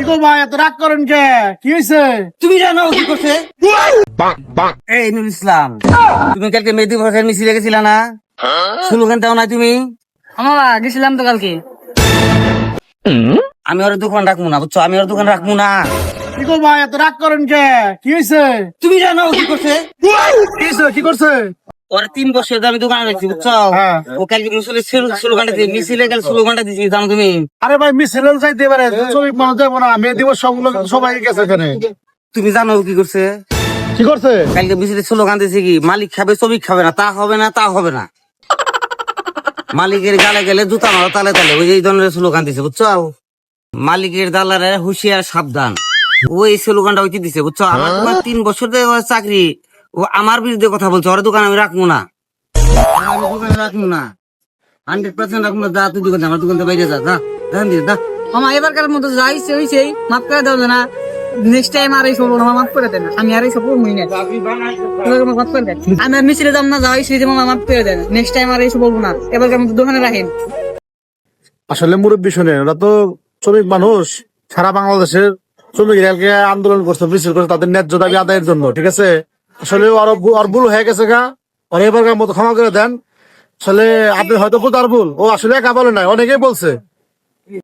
কি গো ভাই এত রাগ করেন কে? কি হয়েছে? তুমি জানো কি করছে? এই নুর ইসলাম, তুমি কালকে মেহেদি ভাষার মিছিলে গেছিলা না? স্লোগান দাও না তুমি? আমরা গেছিলাম তো কালকে। আমি ওর দোকান রাখবো না, বুঝছো? আমি ওর দোকান রাখবো না। কি গো ভাই এত রাগ করেন কে? কি হয়েছে? তুমি জানো কি করছে? কি হয়েছে? কি করছে? ওর 3 বছর ধরে আমি দোকানে রাখছি, বুঝছো? হ্যাঁ। ও কালকে স্লোগানটা দিয়ে মিছিলে গেল, স্লোগানটা দিয়েছি, জানো তুমি? আরে ভাই মিছিল চাইতে পারে, শ্রমিক মানুষ যাবো না, মেয়ে দিবস সবাই গেছে এখানে। তুমি জানো কি করছে? কি করছে? কালকে মিছিলে স্লোগান দিয়েছে কি, মালিক খাবে শ্রমিক খাবে না, তা হবে না, তা হবে না। মালিকের গালে গেলে জুতা মারো তালে তালে, ওই যে এই ধরনের স্লোগান দিছে, বুঝছো? মালিকের দালারে হুঁশিয়ার সাবধান, ওই স্লোগানটা ওইটি দিছে, বুঝছো? আমার দোকান 3 বছর ধরে ওর চাকরি, ও আমার বিরুদ্ধে কথা বলছে, ওর দোকান আমি রাখবো না, আমি দোকানে রাখবো না, 100% রাখবো না। যা তুই দোকান, আমার দোকান থেকে বাইরে যা, যা ধ্যান দিয়ে যা। মামা এবারকার মতো যা হইছে হইছে, মাফ করে দাও না। নেক্সট টাইম আর এই সব মামা মাফ করে দেন, আমি আর এই সব বলবই না। মাফ করে দেন, আমি আর মিছিলে যাম না, যা হইছে যে মামা মাফ করে দেন। নেক্সট টাইম আর এই সব বলবো না, এবারকার মতো দোকানে রাখেন। আসলে মুরব্বী শোনেন, ওরা তো শ্রমিক মানুষ, সারা বাংলাদেশের শ্রমিক রেলকে আন্দোলন করছে, মিছিল করছে তাদের ন্যায্য দাবি আদায়ের জন্য, ঠিক আছে? আসলে ওর ভুল হয়ে গেছে গা, ওর এবারকার মতো ক্ষমা করে দেন। আসলে আপনি হয়তো তার ভুল, ও আসলে একা বলে নাই, অনেকেই বলছে।